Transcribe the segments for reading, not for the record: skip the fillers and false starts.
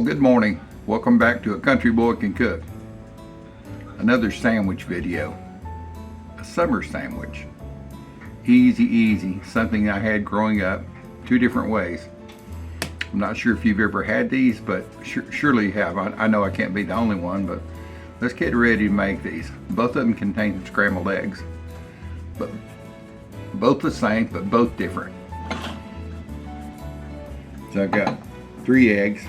Well, good morning. Welcome back to A Country Boy Can Cook. Another sandwich video. A summer sandwich. Easy, something I had growing up, two different ways. I'm not sure if you've ever had these, but surely you have. I know I can't be the only one, but let's get ready to make these. Both of them contain scrambled eggs, but both the same, but both different. So I've got 3 eggs.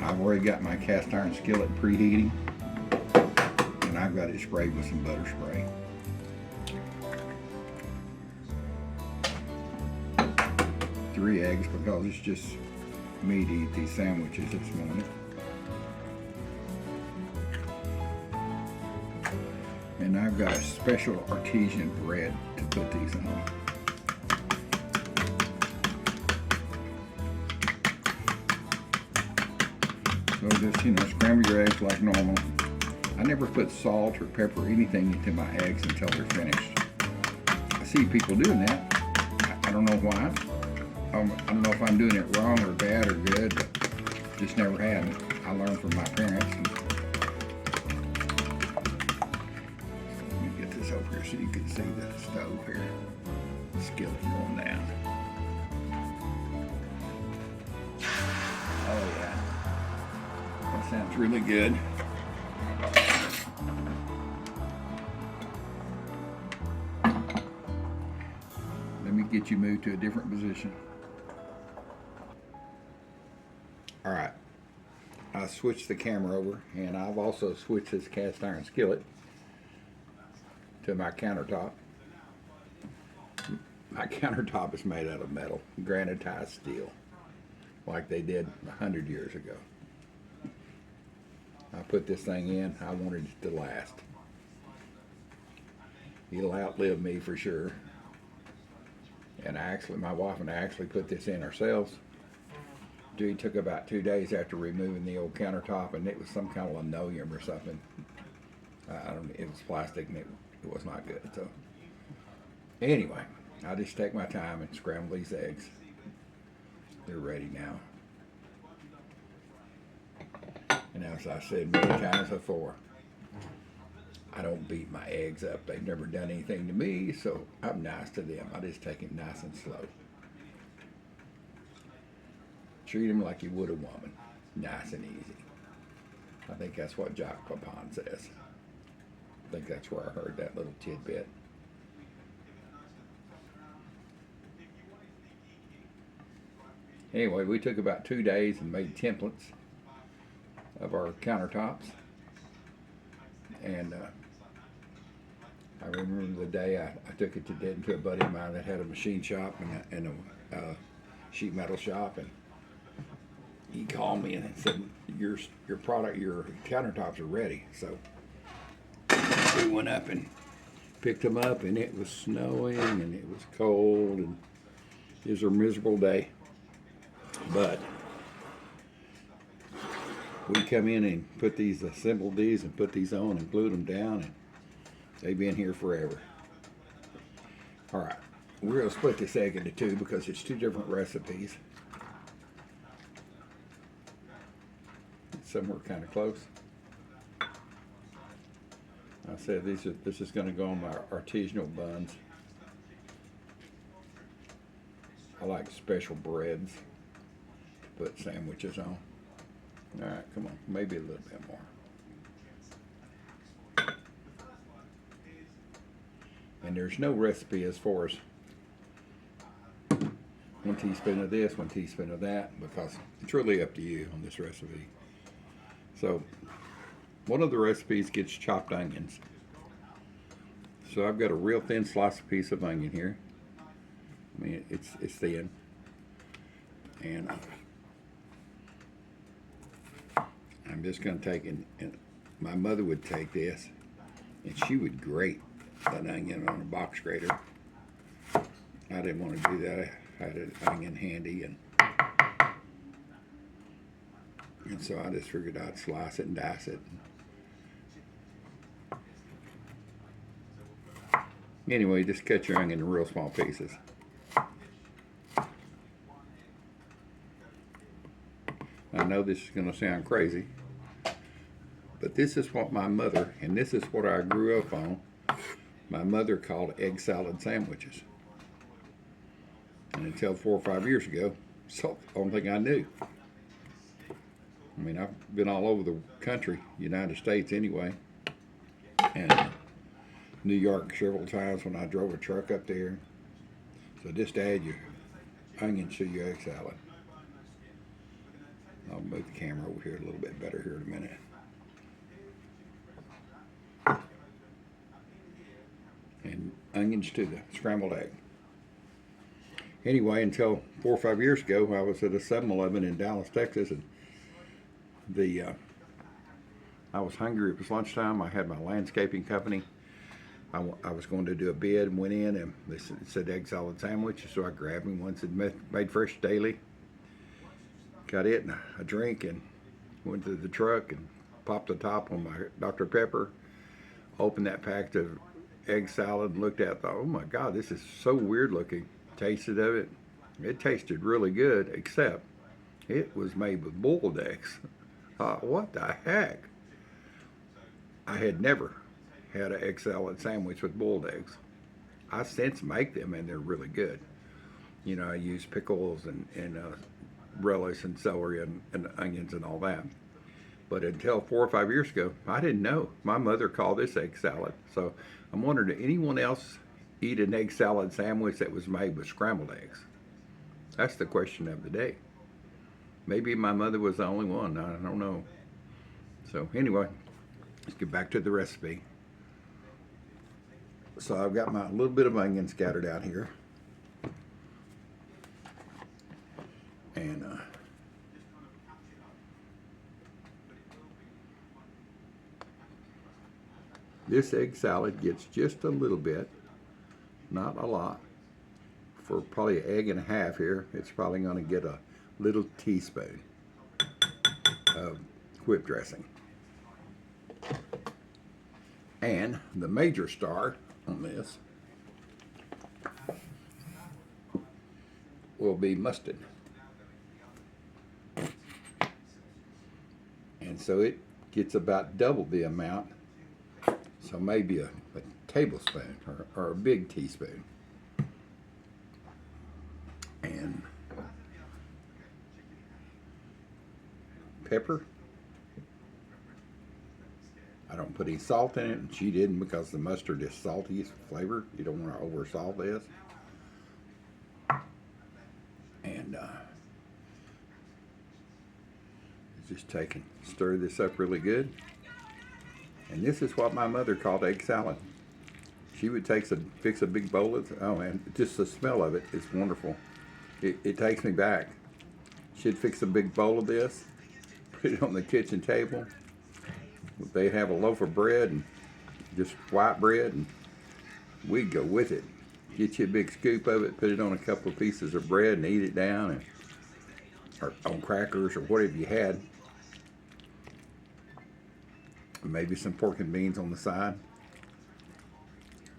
I've already got my cast iron skillet preheating, and I've got it sprayed with some butter spray. Three eggs because it's just me to eat these sandwiches this morning. And I've got a special artesian bread to put these on. So just, scramble your eggs like normal. I never put salt or pepper or anything into my eggs until they're finished. I see people doing that. I don't know why. I don't know if I'm doing it wrong or bad or good, but just never had it. I learned from my parents. Let me get this over here so you can see the stove here. The skillet going down. Oh yeah. That sounds really good. Let me get you moved to a different position. All right, I switched the camera over, and I've also switched this cast iron skillet to my countertop. My countertop is made out of metal, granitized steel, like they did 100 years ago. I put this thing in, I wanted it to last. It'll outlive me for sure. And my wife and I actually put this in ourselves. It took about 2 days after removing the old countertop, and it was some kind of linoleum or something. It was plastic, and it was not good. So anyway, I just take my time and scramble these eggs. They're ready now. And as I said many times before, I don't beat my eggs up. They've never done anything to me, so I'm nice to them. I just take it nice and slow. Treat them like you would a woman. Nice and easy. I think that's what Jacques Pepin says. I think that's where I heard that little tidbit. Anyway, we took about 2 days and made templates of our countertops. And I remember the day I took it to a buddy of mine that had a machine shop and a sheet metal shop, and he called me and said, your countertops are ready. So we went up and picked them up, and it was snowing and it was cold, and it was a miserable day. But we come in and assembled these and put these on and glued them down, and they've been here forever. All right, we're gonna split this egg into 2 because it's 2 different recipes. Somewhere kind of close. I said this is going to go on my artisanal buns. I like special breads to put sandwiches on. All right, come on, maybe a little bit more. And there's no recipe as far as 1 teaspoon of this, 1 teaspoon of that, because it's really up to you on this recipe. So one of the recipes gets chopped onions. So I've got a real thin slice piece of onion here. I mean, it's thin. And I'm just going to take it, and my mother would take this, and she would grate an onion on a box grater. I didn't want to do that. I had an onion handy, and so I just figured I'd slice it and dice it. Anyway, just cut your onion in real small pieces. I know this is going to sound crazy, but this is what my mother, and this is what I grew up on, my mother called egg salad sandwiches. And until 4 or 5 years ago, it's the only thing I knew. I mean, I've been all over the country, United States anyway, and New York several times when I drove a truck up there. So just add your onions to your egg salad. I'll move the camera over here a little bit better here in a minute. And onions to the scrambled egg. Anyway, until 4 or 5 years ago, I was at a 7-Eleven in Dallas, Texas, and I was hungry. It was lunchtime. I had my landscaping company. I was going to do a bid and went in, and they said egg salad sandwich, so I grabbed me one. Said made fresh daily. Got it and a drink and went to the truck and popped the top on my Dr. Pepper. Opened that pack of egg salad and looked at it, thought, oh my God, this is so weird looking. Tasted of it. It tasted really good, except it was made with boiled eggs. What the heck? I had never had an egg salad sandwich with boiled eggs. I since make them and they're really good. You know, I use pickles and relish and celery and onions and all that. But until 4 or 5 years ago, I didn't know. My mother called this egg salad. So I'm wondering, did anyone else eat an egg salad sandwich that was made with scrambled eggs? That's the question of the day. Maybe my mother was the only one. I don't know. So anyway, let's get back to the recipe. So I've got my little bit of onion scattered out here. And this egg salad gets just a little bit, not a lot. For probably an egg and a half here, it's probably going to get a little teaspoon of whipped dressing. And the major star on this will be mustard. And so it gets about double the amount, so maybe a tablespoon or a big teaspoon. And pepper. I don't put any salt in it, and she didn't because the mustard is salty flavor. You don't want to over salt this. And just stir this up really good. And this is what my mother called egg salad. She would fix a big bowl of, and just the smell of it is wonderful. It takes me back. She'd fix a big bowl of this, put it on the kitchen table. They'd have a loaf of bread and just white bread, and we'd go with it. Get you a big scoop of it, put it on a couple of pieces of bread and eat it down, or on crackers or whatever you had. Maybe some pork and beans on the side.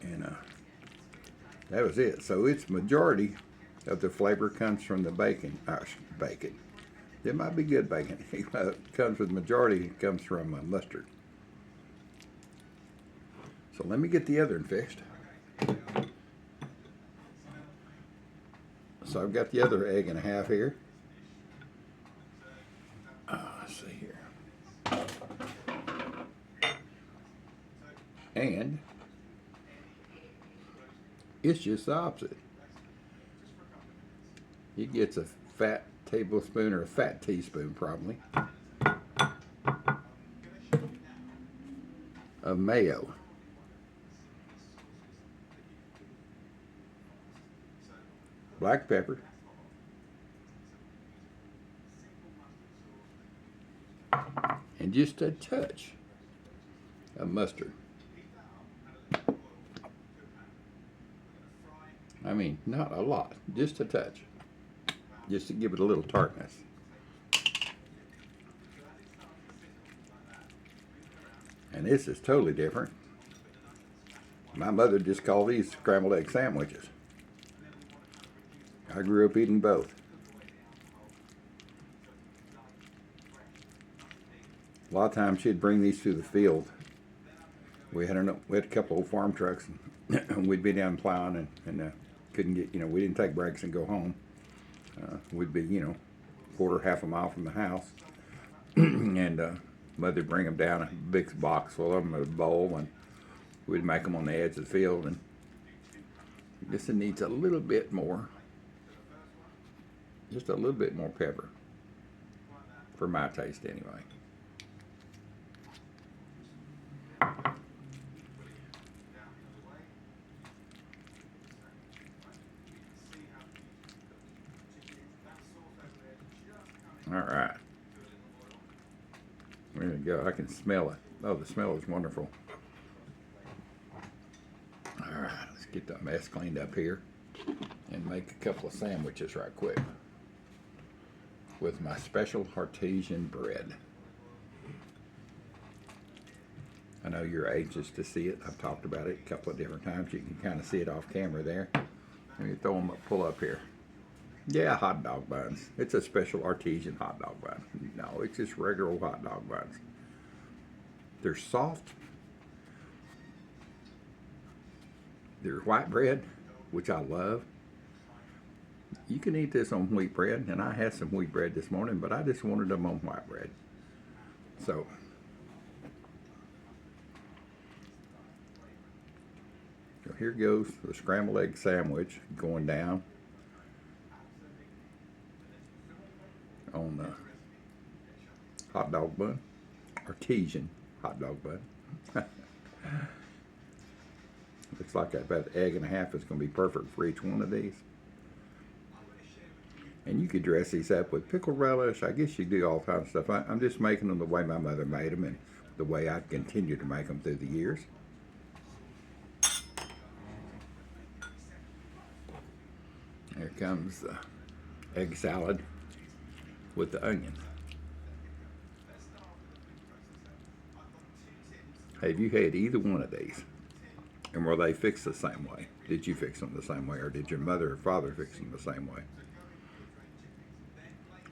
And that was it. So its majority of the flavor comes from the bacon. Bacon. It might be good bacon. It comes with majority. It comes from mustard. So let me get the other one fixed. So I've got the other egg and a half here. Let's see here. And it's just the opposite. It gets a fat tablespoon or a fat teaspoon probably of mayo. Black pepper. And just a touch of mustard. I mean, not a lot, just a touch. Just to give it a little tartness. And this is totally different. My mother just called these scrambled egg sandwiches. I grew up eating both. A lot of times she'd bring these to the field. We had a couple of farm trucks, and we'd be down plowing and couldn't get, we didn't take breaks and go home. We'd be, half a mile from the house, and mother'd bring them down, a big box full of them in a bowl, and we'd make them on the edge of the field. And this needs a little bit more, just a little bit more pepper, for my taste anyway. All right, there you go. I can smell it. Oh, the smell is wonderful. All right, let's get that mess cleaned up here and make a couple of sandwiches right quick with my special artesian bread. I know you're anxious to see it. I've talked about it a couple of different times. You can kind of see it off camera there. Let me throw them up, pull up here. Yeah, hot dog buns. It's a special artesian hot dog bun. No, it's just regular old hot dog buns. They're soft. They're white bread, which I love. You can eat this on wheat bread, and I had some wheat bread this morning, but I just wanted them on white bread. So here goes the scrambled egg sandwich going down on the hot dog bun, artesian hot dog bun. Looks like about an egg and a half is going to be perfect for each one of these. And you could dress these up with pickled relish. I guess you do all kinds of stuff. I'm just making them the way my mother made them and the way I continue to make them through the years. Here comes the egg salad with the onion. Have you had either one of these? And were they fixed the same way? Did you fix them the same way, or did your mother or father fix them the same way?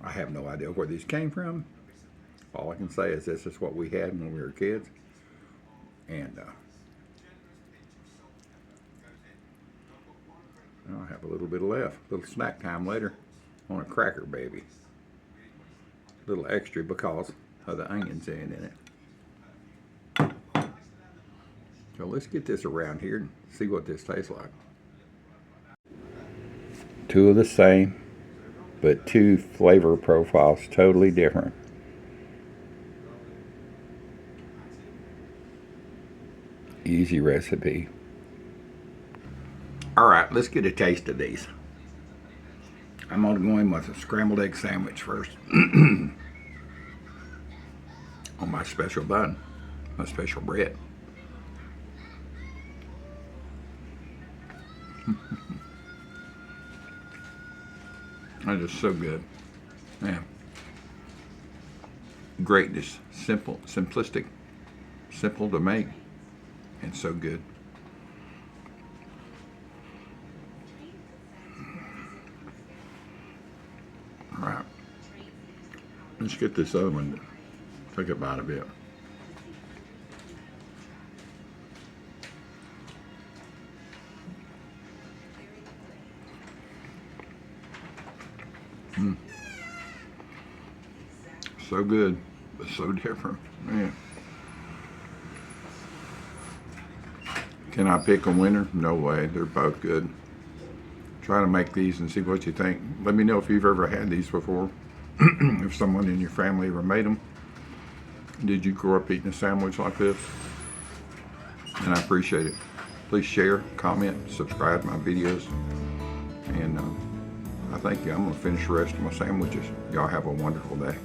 I have no idea where these came from. All I can say is this is what we had when we were kids. And I'll have a little bit left. A little snack time later on a cracker baby. A little extra because of the onions in it. So let's get this around here and see what this tastes like. Two of the same, but two flavor profiles totally different. Easy recipe. All right, let's get a taste of these. I'm going to go in with a scrambled egg sandwich first. On my special bun, my special bread. That is so good. Man. Greatness. Simple, simplistic, simple to make, and so good. All right. Let's get this other one. Take a bite of it. So good, but so different. Man. Can I pick a winner? No way. They're both good. Try to make these and see what you think. Let me know if you've ever had these before. If someone in your family ever made them. Did you grow up eating a sandwich like this? And I appreciate it. Please share, comment, subscribe to my videos. And I thank you. I'm going to finish the rest of my sandwiches. Y'all have a wonderful day.